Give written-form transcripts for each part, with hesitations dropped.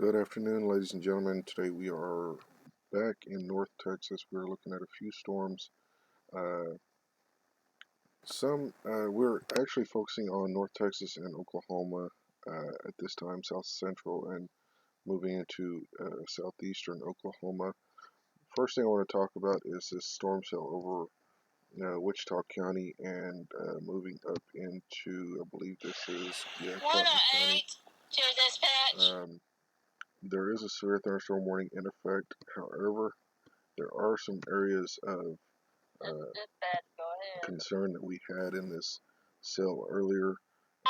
Good afternoon, ladies and gentlemen. Today we are back in North Texas. We're looking at a few storms. We're actually focusing on North Texas and Oklahoma at this time, South Central, and moving into southeastern Oklahoma. First thing I want to talk about is this storm cell over Wichita County and moving up into, I believe this is, Fulton County. To dispatch. There is a severe thunderstorm warning in effect. However, there are some areas of concern that we had in this cell earlier.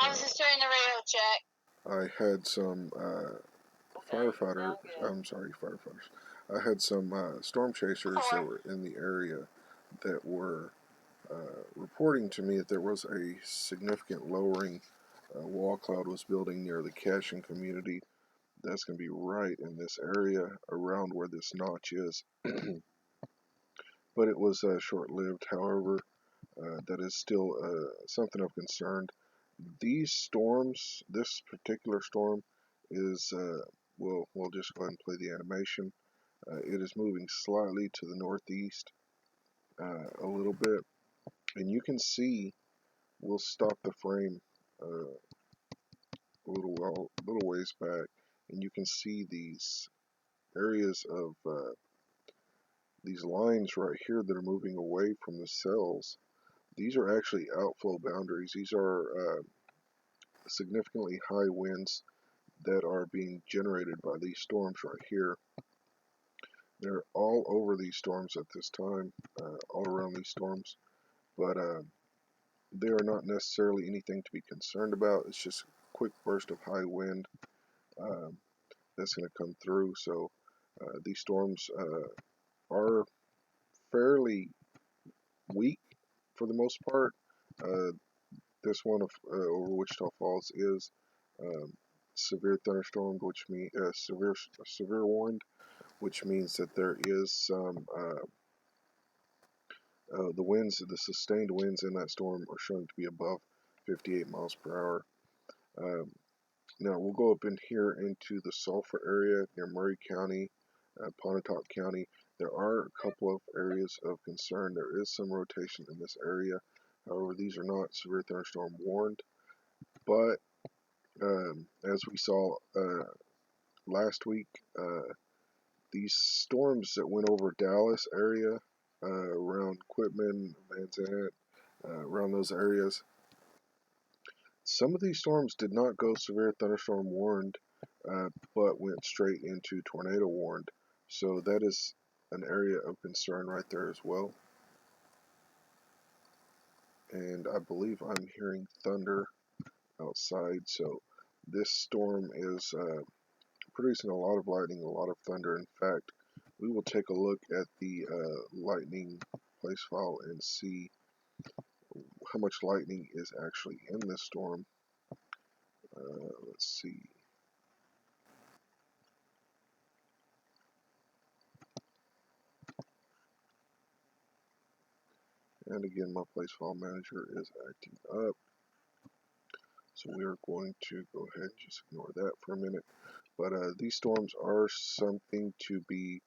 I was just doing the radio check. I had some firefighters. I had some storm chasers that were in the area that were reporting to me that there was a significant lowering. Wall cloud was building near the Cashin community. That's going to be right in this area around where this notch is. But it was short-lived. However, that is still something of concern. These storms, this particular storm, is we'll just go ahead and play the animation. It is moving slightly to the northeast a little bit, and you can see. We'll stop the frame a little ways back, and you can see these areas of these lines right here that are moving away from the cells. These are actually outflow boundaries. These are significantly high winds that are being generated by these storms right here. They're all over these storms at this time, all around these storms, but they are not necessarily anything to be concerned about. It's just a quick burst of high wind that's going to come through. So these storms are fairly weak for the most part. This one over Wichita Falls is severe thunderstorm, which means severe warned, which means that there is some the sustained winds in that storm are showing to be above 58 miles per hour. Now we'll go up in here into the Sulphur area near Murray County, Pontotoc County. There are a couple of areas of concern. There is some rotation in this area. However, these are not severe thunderstorm warned. But as we saw last week, these storms that went over Dallas area, around Quitman, Manzanette, around those areas, some of these storms did not go severe thunderstorm warned, but went straight into tornado warned. So that is an area of concern right there as well. And I believe I'm hearing thunder outside, so this storm is producing a lot of lightning, a lot of thunder. In fact, we will take a look at the lightning place file and see how much lightning is actually in this storm. Let's see. And again, my place file manager is acting up. So we are going to go ahead and just ignore that for a minute. But these storms are something to be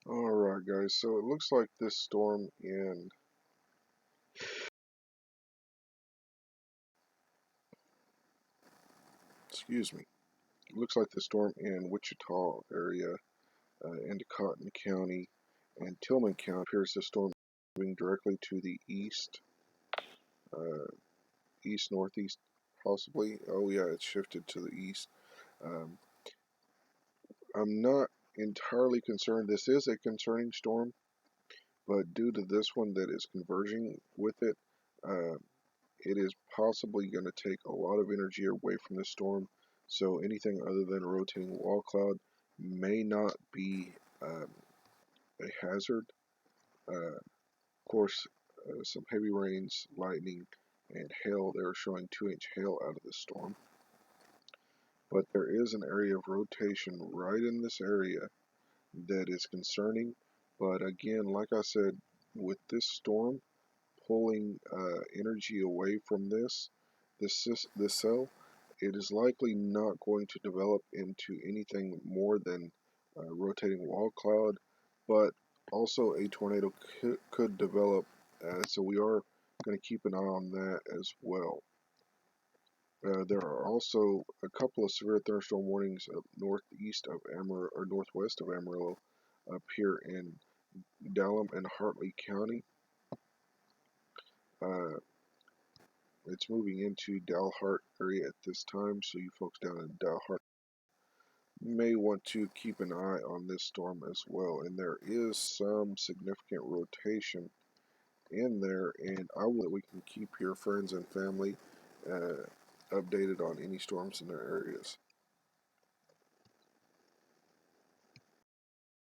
Alright guys, so it looks like this storm in it looks like the storm in Wichita area, into Cotton County and Tillman County appears the storm moving directly to the east, uh, east northeast possibly. Oh yeah, it's shifted to the east. Um, I'm not entirely concerned. This is a concerning storm, but due to this one that is converging with it, uh, it is possibly going to take a lot of energy away from the storm. So anything other than a rotating wall cloud may not be um, a hazard. Of course, some heavy rains, lightning, and hail. They are showing 2-inch hail out of the storm. But there is an area of rotation right in this area that is concerning. But again, like I said, with this storm pulling energy away from this cell, it is likely not going to develop into anything more than a rotating wall cloud, but also a tornado could develop. So we are going to keep an eye on that as well. There are also a couple of severe thunderstorm warnings up northeast of Amarillo or northwest of Amarillo, up here in Dallam and Hartley County. Uh, it's moving into Dalhart area at this time, so you folks down in Dalhart may want to keep an eye on this storm as well. And there is some significant rotation in there, and I will that we can keep your friends and family updated on any storms in their areas.